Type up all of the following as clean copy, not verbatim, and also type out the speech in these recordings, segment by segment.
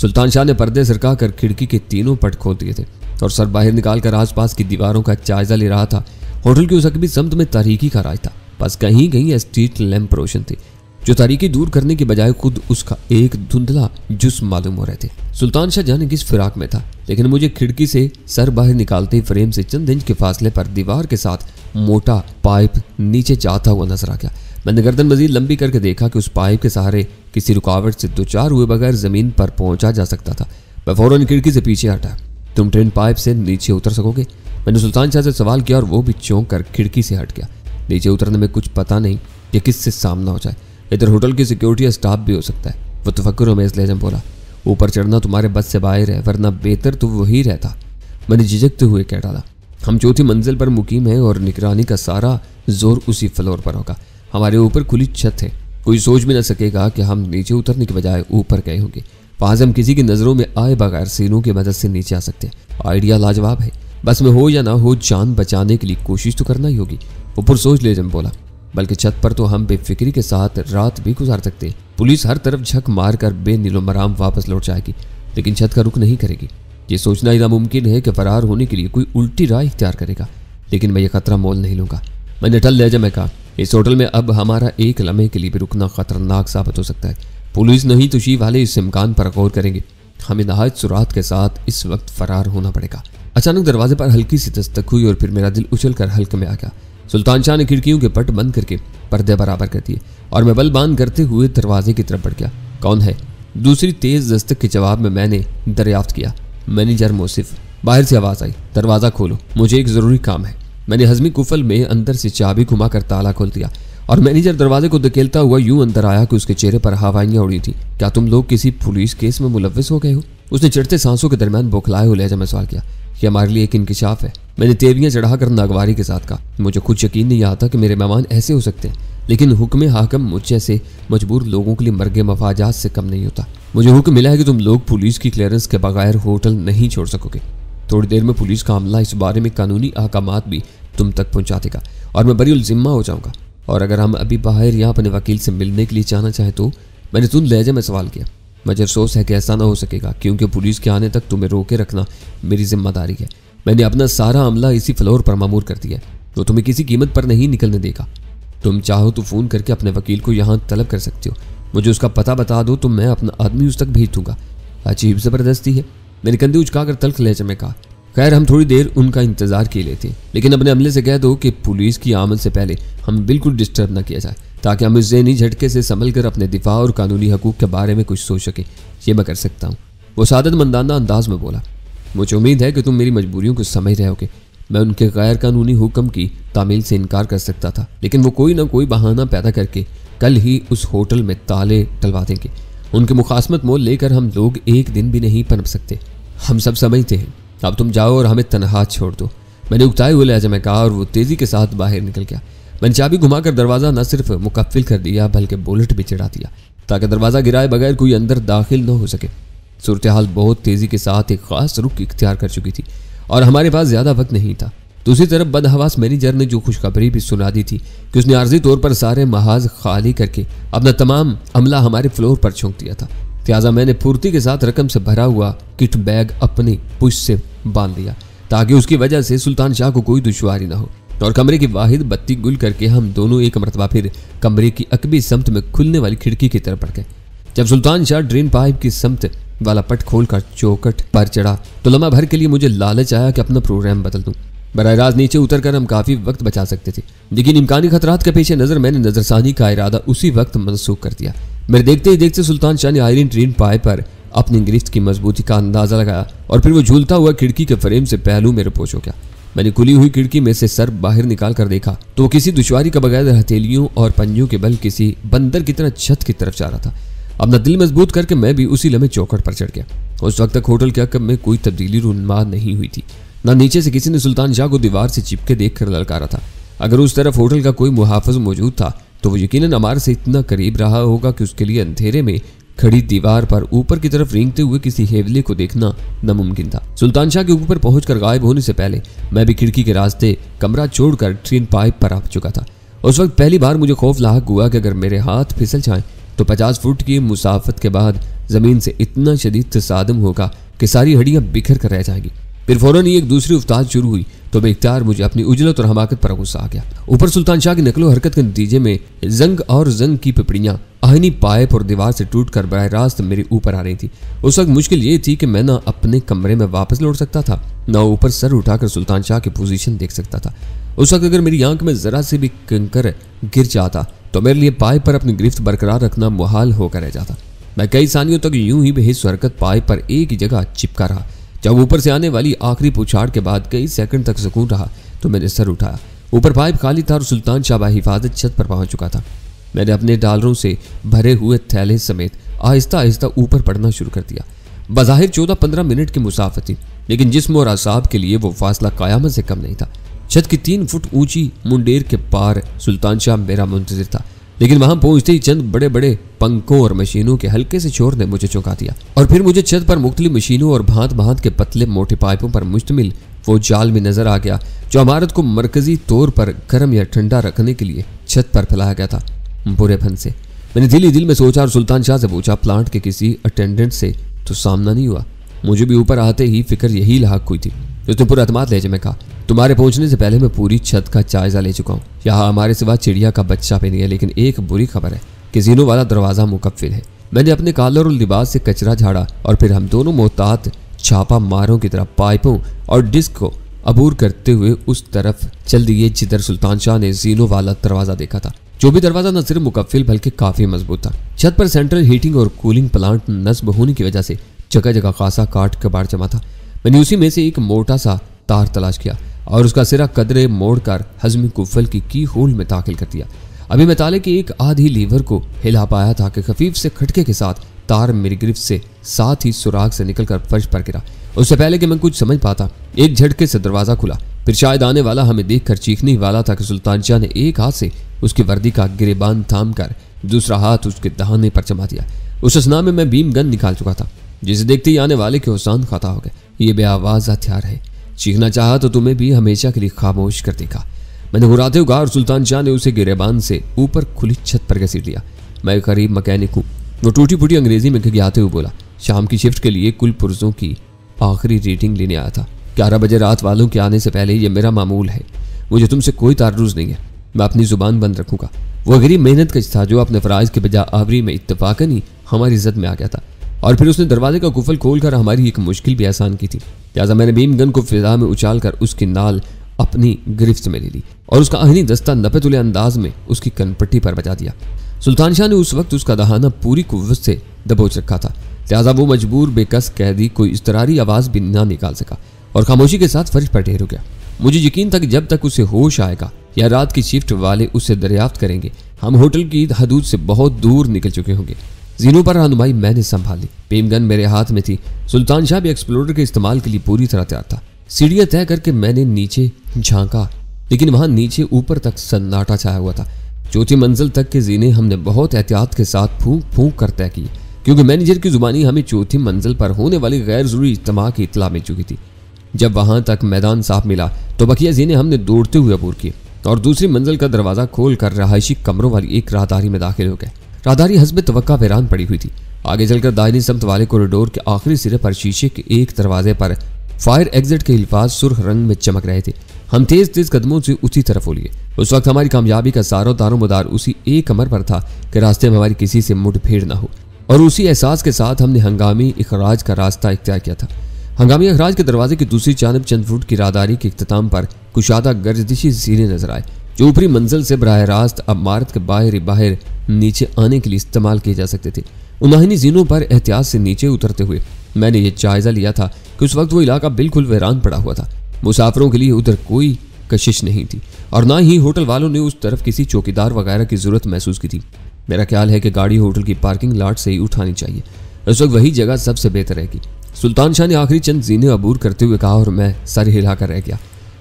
सुल्तान शाह ने पर्दे सरका कर खिड़की के तीनों पट खोल दिए थे और सर बाहर निकालकर आसपास की दीवारों का जायजा ले रहा था। होटल की उस अकबी समत में तारीकी का राज था। बस कहीं कहीं स्ट्रीट लैंप रोशन थे जो तारीकी दूर करने के बजाय खुद उसका एक धुंधला जुस्म मालूम हो रहे थे। सुल्तान शाह जाने किस फिराक में था, लेकिन मुझे खिड़की से सर बाहर निकालते ही फ्रेम से चंद इंच के फासले पर दीवार के साथ मोटा पाइप नीचे जाता हुआ नजर आ गया। मैंने गर्दन मजीद लंबी करके देखा कि उस पाइप के सहारे किसी रुकावट से दो चार हुए बगैर जमीन पर पहुंचा जा सकता था। मैं फौरन खिड़की से पीछे हटा। तुम ट्रेन पाइप से नीचे उतर सकोगे? मैंने सुल्तान शाह से सवाल किया और वो भी चौंक कर खिड़की से हट गया। नीचे उतरने में कुछ पता नहीं कि किससे सामना हो जाए। इधर होटल की सिक्योरिटी स्टाफ भी हो सकता है, वो तफक्कुरों में इसलिए बोला। ऊपर चढ़ना तुम्हारे बस से बाहर है, वरना बेहतर तो वही रहता। मैंने झिझकते हुए कह डाला। हम चौथी मंजिल पर मुकीम हैं और निगरानी का सारा जोर उसी फ्लोर पर होगा। हमारे ऊपर खुली छत है, कोई सोच भी न सकेगा कि हम नीचे उतरने के बजाय ऊपर गए होंगे। वहां से हम किसी की नज़रों में आए बगैर सीनों की मदद से नीचे आ सकते हैं। आइडिया लाजवाब है, बस में हो या ना हो जान बचाने के लिए कोशिश तो करना ही होगी। ऊपर सोच ले जम बोला। बल्कि छत पर तो हम बेफिक्री के साथ रात भी गुजार सकते हैं। पुलिस हर तरफ झक मार कर बेनीलो मराम वापस लौट जाएगी, लेकिन छत का रुख नहीं करेगी। ये सोचना ही नामुमकिन है कि फरार होने के लिए कोई उल्टी राह इख्तियार करेगा, लेकिन मैं ये खतरा मोल नहीं लूंगा। मैंने टल लहजे में कहा, इस होटल में अब हमारा एक लम्हे के लिए भी रुकना खतरनाक साबित हो सकता है। पुलिस नहीं तो शी वाले इस इम्कान पर गौर करेंगे। हमें नहायत सुरात के साथ इस वक्त फरार होना पड़ेगा। अचानक दरवाजे पर हल्की सी दस्तक हुई और फिर मेरा दिल उछल कर हल्के में आ गया। सुल्तान शाह ने खिड़कियों के पट बंद करके पर्दे बराबर कर दिए और मैं बल बांध करते हुए दरवाजे की तरफ बढ़ गया। कौन है? दूसरी तेज दस्तक के जवाब में मैंने दरियाफ्त किया। मैनेजर मोसिफ। बाहर से आवाज आई, दरवाजा खोलो, मुझे एक जरूरी काम है। मैंने हजमी कुफल में अंदर से चाबी घुमाकर ताला खोल दिया और मैनेजर दरवाजे को धकेलता हुआ यूं अंदर आया कि उसके चेहरे पर हवाइयां उड़ी थी। क्या तुम लोग किसी पुलिस केस में मुलव्वस हो गए हो? उसने चढ़ते सांसों के दरमियान बौखलाए हुए लहजे में सवाल किया। ये हमारे लिए एक इंकिशाफ है। मैंने तेवरियां चढ़ाकर नागवारी के साथ कहा। मुझे खुद यकीन नहीं आता कि मेरे मेहमान ऐसे हो सकते हैं, लेकिन हुक्म हाकम मुझ जैसे मजबूर लोगों के लिए मर्गे मफाजात से कम नहीं होता। मुझे हुक्म मिला है कि तुम लोग पुलिस की क्लियरेंस के बगैर होटल नहीं छोड़ सकोगे। थोड़ी देर में पुलिस का अमला इस बारे में कानूनी अहकामात भी तुम तक पहुंचा देगा और मैं बरीउल जिम्मा हो जाऊंगा। और अगर हम अभी बाहर यहाँ अपने वकील से मिलने के लिए जाना चाहें तो? मैंने तुम लहजे में सवाल किया। मुझे अफसोस है कि ऐसा ना हो सकेगा, क्योंकि पुलिस के आने तक तुम्हें रोके रखना मेरी जिम्मेदारी है। मैंने अपना सारा अमला इसी फ्लोर पर मामूर कर दिया है, वो तुम्हें किसी कीमत पर नहीं निकलने देगा। तुम चाहो तो फ़ोन करके अपने वकील को यहाँ तलब कर सकते हो। मुझे उसका पता बता दो तो मैं अपना आदमी उस तक भेज दूंगा। अजीब ज़बरदस्ती है, मैंने कंधे उचकाकर तल्ख लहजे में कहा। खैर, हम थोड़ी देर उनका इंतजार किए लेते, लेकिन अपने अमले से कह दो कि पुलिस की आमद से पहले हमें बिल्कुल डिस्टर्ब न किया जाए, ताकि हम इस ज़हनी झटके से संभल कर अपने दिफा और कानूनी हकूक़ के बारे में कुछ सोच सकें। ये मैं कर सकता हूँ, वो सादतमंदाना अंदाज में बोला। मुझे उम्मीद है कि तुम मेरी मजबूरियों को समझ रहे होगे। मैं उनके गैर कानूनी हुक्म की तामील से इनकार कर सकता था, लेकिन वो कोई ना कोई बहाना पैदा करके कल ही उस होटल में ताले डलवा देंगे। उनके मुखासमत मोल लेकर हम लोग एक दिन भी नहीं पनप सकते। हम सब समझते हैं। अब तुम जाओ और हमें तनहा छोड़ दो, मैंने उकताए हुए लहजे में कहा और वो तेज़ी के साथ बाहर निकल गया। मैंने चाबी घुमाकर दरवाज़ा न सिर्फ मुकफ़िल कर दिया बल्कि बुलेट भी चढ़ा दिया, ताकि दरवाज़ा गिराए बगैर कोई अंदर दाखिल न हो सके। सूरत हाल बहुत तेज़ी के साथ एक ख़ास रुख इख्तियार कर चुकी थी और हमारे पास ज़्यादा वक्त नहीं था। दूसरी तरफ बदहवास मैनेजर ने जो खुशखबरी भी सुना दी थी कि उसने आर्जी तौर पर सारे महाज खाली करके अपना तमाम अमला हमारे फ्लोर पर झोंक दिया था। लिहाजा मैंने फुर्ती के साथ रकम से भरा हुआ किट बैग अपनी पुश से बांध दिया, ताकि उसकी वजह से सुल्तान शाह को कोई दुश्वारी न हो, और कमरे की वाहिद बत्ती गुल करके हम दोनों एक मरतबा फिर कमरे की अकबी समत में खुलने वाली खिड़की की तरफ बढ़ गए। जब सुल्तान शाह ड्रेन पाइप की समत वाला पट खोलकर चौकट पर चढ़ा तो लम्हा भर के लिए मुझे लालच आया कि अपना प्रोग्राम बदल दूं। बराह रास्त नीचे उतरकर हम काफ़ी वक्त बचा सकते थे, लेकिन इम्कानी खतरात के पेश नज़र मैंने नज़रसानी का इरादा उसी वक्त मनसूख कर दिया। मेरे देखते ही देखते सुल्तान शाह ने आयरन ट्रेन पाइप पर अपनी गिरफ्त की मजबूती का अंदाज़ा लगाया और फिर वो झूलता हुआ खिड़की के फ्रेम से पहलू मेरे पोछ हो गया। मैंने खुली हुई खिड़की में से सर बाहर निकाल कर देखा तो वो किसी दुश्वारी का बगैर हथेलियों और पंजों के बल किसी बंदर की तरह छत की तरफ जा रहा था। अपना दिल मजबूत करके मैं भी उसी लम्हे चौखट पर चढ़ गया। उस वक्त तक होटल के अकब में कोई तब्दीली रुन्मा नहीं हुई थी, ना नीचे से किसी ने सुल्तान शाह को दीवार से चिपके देख कर ललकारा था। अगर उस तरफ होटल का कोई मुहाफिज मौजूद था तो वो यकीनन हमारे से इतना करीब रहा होगा कि उसके लिए अंधेरे में खड़ी दीवार पर ऊपर की तरफ रेंगते हुए किसी हेवले को देखना नामुमकिन था। सुल्तान शाह के ऊपर पहुंचकर गायब होने से पहले मैं भी खिड़की के रास्ते कमरा छोड़कर ट्रेन पाइप पर आ चुका था। उस वक्त पहली बार मुझे खौफ लाहक हुआ कि अगर मेरे हाथ फिसल जाएं तो 50 फुट की मुसाफत के बाद ज़मीन से इतना शदीद तसादम होगा कि सारी हड्डियाँ बिखर कर रह जाएंगी। फिर फौरन ही एक दूसरी उफ्ताद शुरू हुई तो बेख्तियार मुझे अपनी उजलत और हमाकत पर गुस्सा आ गया। ऊपर सुल्तान शाह की नकलो हरकत के नतीजे में जंग की पिपड़ियाँ आहनी पाइप और दीवार से टूटकर बराह रास्त मेरे ऊपर आ रही थी। उस वक्त मुश्किल ये थी कि मैं ना अपने कमरे में वापस लौट सकता था, ना ऊपर सर उठाकर सुल्तान शाह की पोजीशन देख सकता था। उस वक्त अगर मेरी आंख में जरा से भी कंकर गिर जाता तो मेरे लिए पाइप पर अपनी गिरफ्त बरकरार रखना मुहाल होकर रह जाता। मैं कई सानियों तक यूं ही बेहिस हरकत पाइप पर एक ही जगह चिपका रहा। जब ऊपर से आने वाली आखिरी पुछाड़ के बाद कई सेकंड तक सुकून रहा तो मैंने सर उठाया। ऊपर पाइप खाली था और सुल्तान शाह हिफाजत छत पर पहुंच चुका था। मैंने अपने डॉलरों से भरे हुए थैले समेत आहिस्ता आहिस्ता ऊपर पड़ना शुरू कर दिया। बज़ाहिर 14-15 मिनट की मुसाफत थी, लेकिन जिस्म और आसाब के लिए वो फासला कयामत से कम नहीं था। छत की 3 फुट ऊंची मुंडेर के पार सुल्तान शाह मेरा मुंतजिर था, लेकिन वहां पहुंचते ही चंद बड़े बड़े पंखों और मशीनों के हल्के से शोर ने मुझे चौंका दिया और फिर मुझे छत पर मुख्तलिफ मशीनों और भांत भांत के पतले मोटे पाइपों पर मुश्तमिल वो जाल में नजर आ गया जो इमारत को मरकजी तौर पर गर्म या ठंडा रखने के लिए छत पर फैलाया गया था। बुरे फन से मैंने दिल ही दिल में सोचा और सुल्तान शाह से पूछा, प्लांट के किसी अटेंडेंट से तो सामना नहीं हुआ? मुझे भी ऊपर आते ही फिक्र यही लाक हुई थी। उसने पूरा एतमाद लहजे में कहा, तुम्हारे पहुंचने से पहले मैं पूरी छत का जायजा ले चुका हूँ। यहाँ हमारे सिवा चिड़िया का बच्चा भी नहीं है, लेकिन एक बुरी खबर है कि जीनों वाला दरवाज़ा मुकफ़िल है। मैंने अपने कॉलर और लिबास से कचरा झाड़ा और फिर हम दोनों मोहतात छापा मारों की तरह पाइपों और डिस्क को अबूर करते हुए उस तरफ चल दिए जिधर सुल्तान शाह ने जीनों वाला दरवाज़ा देखा था। जो भी दरवाज़ा न सिर्फ मुकफ़िल बल्कि काफ़ी मजबूत था। छत पर सेंट्रल हीटिंग और कूलिंग प्लांट नस्ब होने की वजह से जगह जगह खासा काट कबाड़ जमा था। मैंने उसी में से एक मोटा सा तार तलाश किया और उसका सिरा कदरे मोड़कर हज़्म कुफल की की होल में दाखिल कर दिया। अभी मैं ताले की एक आधी लीवर को हिला पाया था कि खफीफ से खटके के साथ तार मेरी गिरफ्त से साथ ही सुराग से निकलकर फर्श पर गिरा। उससे पहले कि मैं कुछ समझ पाता एक झटके से दरवाज़ा खुला। फिर शायद आने वाला हमें देखकर चीखने वाला था कि सुल्तान शाह ने एक हाथ से उसकी वर्दी का गिरेबान थाम कर दूसरा हाथ उसके दहाने पर जमा दिया। उस असना में मैं बीम गन निकाल चुका था, जिसे देखते ही आने वाले के हुसान खाता हो गए। ये बेआवाज़ हथियार है, चीखना चाहा तो तुम्हें भी हमेशा के लिए खामोश कर देगा। मैंने हुर्राते हुए कहा और सुल्तान शाह ने उसे गिरेबान से ऊपर खुली छत पर घसीट लिया। मैं करीब मैकेनिक हूँ, वो टूटी फूटी अंग्रेजी में घिघियाते हुए बोला। शाम की शिफ्ट के लिए कुल पुर्जों की आखिरी रीडिंग लेने आया था। 11 बजे रात वालों के आने से पहले ये मेरा मामूल है। मुझे तुमसे कोई तारुज़ नहीं है, मैं अपनी ज़ुबान बंद रखूँगा। वो गरीब मेहनत कश था जो अपने फ़राइज़ के बजाय आवरी में इत्तफ़ाक़न ही हमारी इज़्ज़त में आ गया था और फिर उसने दरवाजे का कुफल खोलकर हमारी एक मुश्किल भी आसान की थी। लिहाजा मैंने बीम गन को फिजा में उछाल कर उसकी नाल अपनी गिरफ्त में ले ली और उसका आहनी दस्ता नपे-तुले अंदाज में उसकी कनपट्टी पर बजा दिया। सुल्तान शाह ने उस वक्त उसका दहाना पूरी कुव्वत से दबोच रखा था, लिहाजा वो मजबूर बेकस कैदी कोई इस्तरारी आवाज़ भी ना निकाल सका और खामोशी के साथ फर्श पर ढेर हो गया। मुझे यकीन था कि जब तक उसे होश आएगा या रात की शिफ्ट वाले उससे दरियाफ्त करेंगे, हम होटल की हदूद से बहुत दूर निकल चुके होंगे। जीनों पर रहनुमाई मैंने संभाली, बीम गन मेरे हाथ में थी। सुल्तान शाह भी एक्सप्लोरर के इस्तेमाल के लिए पूरी तरह तैयार था। सीढ़ियाँ तय करके मैंने नीचे झांका, लेकिन वहाँ नीचे ऊपर तक सन्नाटा छाया हुआ था। चौथी मंजिल तक के जीने हमने बहुत एहतियात के साथ फूंक फूंक कर तय किए, क्योंकि मैनेजर की जुबानी हमें चौथी मंजिल पर होने वाली गैर जरूरी इज्तिमा की इत्तला मिल चुकी थी। जब वहां तक मैदान साफ मिला तो बकिया जीने हमने दौड़ते हुए अबूर किए और दूसरी मंजिल का दरवाज़ा खोल कर रहायशी कमरों वाली एक राहदारी में दाखिल हो गए। राहदारी हस्ब तवक्का वीरान पड़ी हुई थी। आगे चलकर दाहिनी समत वाले कॉरिडोर के आखिरी सिरे पर शीशे के एक दरवाजे पर फायर एग्जिट के अल्फाज सुर्ख रंग में चमक रहे थे। हम तेज तेज कदमों से उसी तरफ हो लिए। उस वक्त हमारी कामयाबी का सारो दारोमदार उसी एक अमर पर था कि रास्ते में हमारी किसी से मुठभेड़ न हो, और उसी एहसास के साथ हमने हंगामी इखराज का रास्ता इख्तियार किया था। हंगामी इखराज के दरवाजे की दूसरी जानब चंद फुट की राहदारी के इख्तिताम पर कुशादा गर्दिशी सीने नजर आए, जो ऊपरी मंजिल से बराह रास्त इमारत के बाहर नीचे आने के लिए इस्तेमाल किए जा सकते थे। उन्हीं जीनों पर एहतियात से नीचे उतरते हुए मैंने ये जायजा लिया था कि उस वक्त वो इलाका बिल्कुल वीरान पड़ा हुआ था। मुसाफिरों के लिए उधर कोई कशिश नहीं थी और ना ही होटल वालों ने उस तरफ किसी चौकीदार वगैरह की जरूरत महसूस की थी। मेरा ख्याल है कि गाड़ी होटल की पार्किंग लॉट से ही उठानी चाहिए, उस वक्त वही जगह सबसे बेहतर रहेगी। सुल्तान शाह ने आखिरी चंद जीने अबूर करते हुए कहा और मैं सर हिलाकर रह गया।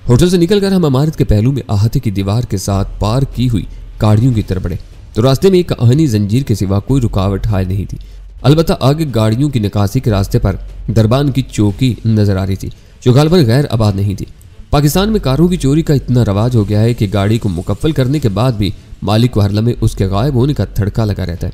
होटल से निकलकर हम इमारत के पहलू में अहाते की दीवार के साथ पार्क की हुई गाड़ियों की तरफ बढ़े तो रास्ते में एक कहानी जंजीर के सिवा कोई रुकावट हाल नहीं थी। अलबत्ता आगे गाड़ियों की निकासी के रास्ते पर दरबान की चौकी नजर आ रही थी, जो गालबन गैर आबाद नहीं थी। पाकिस्तान में कारों की चोरी का इतना रवाज हो गया है कि गाड़ी को मुकफ्फल करने के बाद भी मालिक को हर लम्हे उसके गायब होने का थड़का लगा रहता है।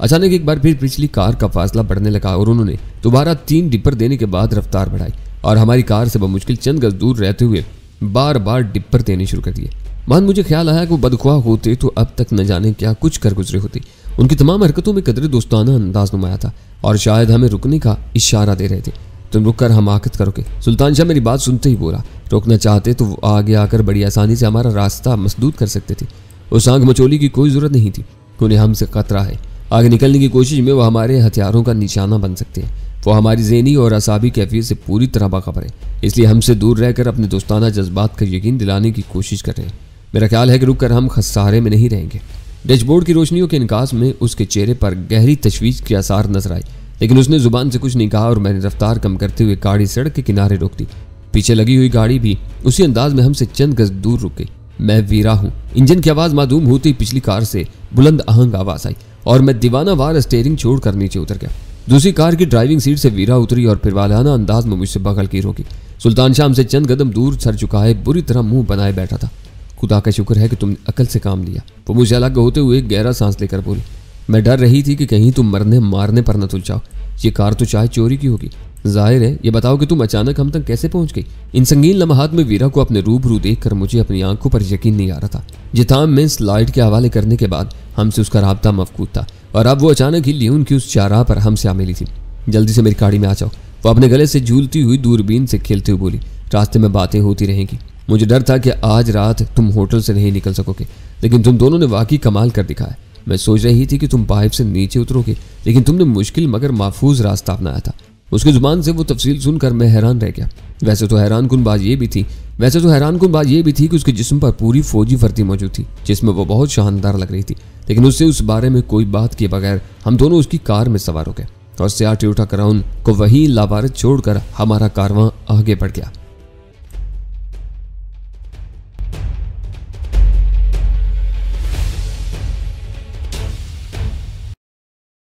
अचानक एक बार फिर पिछली कार का फासला बढ़ने लगा और उन्होंने दोबारा 3 डिपर देने के बाद रफ्तार बढ़ाई और हमारी कार से बमुश्किल चंद गज दूर रहते हुए बार बार डिपर देने शुरू कर दिए। बाद मुझे ख्याल आया कि वो बदख्वाह होते तो अब तक न जाने क्या कुछ कर गुजरे होते। उनकी तमाम हरकतों में कदरे दोस्ताना अंदाज नुमाया था और शायद हमें रुकने का इशारा दे रहे थे। तुम रुक कर हमाकत करोगे। सुल्तान शाह मेरी बात सुनते ही बोला, रोकना चाहते तो वो आगे आकर बड़ी आसानी से हमारा रास्ता मसदूद कर सकते थे। उस आंख मचोली की कोई ज़रूरत नहीं थी। उन्हें हमसे खतरा है। आगे निकलने की कोशिश में वो हमारे हथियारों का निशाना बन सकते हैं। वो हमारी ज़हनी और असाबी कैफियत से पूरी तरह बाखबर है, इसलिए हमसे दूर रहकर अपने दोस्ताना जज्बात का यकीन दिलाने की कोशिश कर रहे हैं। मेरा ख्याल है कि रुक कर हम खसारे में नहीं रहेंगे। डैशबोर्ड की रोशनियों के इनकास में उसके चेहरे पर गहरी तशवीश के आसार नजर आए, लेकिन उसने जुबान से कुछ नहीं कहा और मैंने रफ्तार कम करते हुए गाड़ी सड़क के किनारे रोक दी। पीछे लगी हुई गाड़ी भी उसी अंदाज में हमसे चंद गज दूर रुक गई। मैं वीरा हूँ। इंजन की आवाज़ मासूम होती पिछली कार से बुलंद आहंग आवाज़ आई और मैं दीवाना वार स्टीयरिंग छोड़कर नीचे उतर गया। दूसरी कार की ड्राइविंग सीट से वीरा उतरी और फिर वालाना अंदाज में मुझसे बगल की रोकी। सुल्तान शाह से चंद कदम दूर सर झुकाए बुरी तरह मुंह बनाए बैठा था। खुदा का शुक्र है कि तुमने अकल से काम लिया, वो मुझे अलग होते हुए गहरा सांस लेकर बोली। मैं डर रही थी कि कहीं तुम मरने मारने पर न तुल जाओ। ये कार तो चाहे चोरी की होगी। जाहिर है, ये बताओ कि तुम अचानक हम तक कैसे पहुंच गई। इन संगीन लम्हात में वीरा को अपने रूबरू देखकर मुझे अपनी आंखों पर यकीन नहीं आ रहा था। जिताम में स्लाइड के हवाले करने के बाद हमसे उसका राब्ता मफकूद था और अब वो अचानक ही लियोन की उस चाराह पर हमसे आ मिली थी। जल्दी से मेरी गाड़ी में आ जाओ, वो अपने गले से झूलती हुई दूरबीन से खेलते हुए बोली। रास्ते में बातें होती रहेंगी। मुझे डर था कि आज रात तुम होटल से नहीं निकल सकोगे, लेकिन तुम दोनों ने वाकई कमाल कर दिखाया। मैं सोच रही थी कि तुम पाइप से नीचे उतरोगे, लेकिन तुमने मुश्किल मगर महफूज रास्ता अपनाया था। उसकी जुबान से वो तफसील सुनकर मैं हैरान रह गया। वैसे तो हैरानकुन बात ये भी थी कि उसके जिस्म पर पूरी फौजी वर्दी मौजूद थी, जिसमें वो बहुत शानदार लग रही थी। लेकिन उससे उस बारे में कोई बात किए बगैर हम दोनों उसकी कार में सवार हो गए और सियार टोयोटा क्राउन को वहीं लावारिस छोड़कर हमारा कारवां आगे बढ़ गया।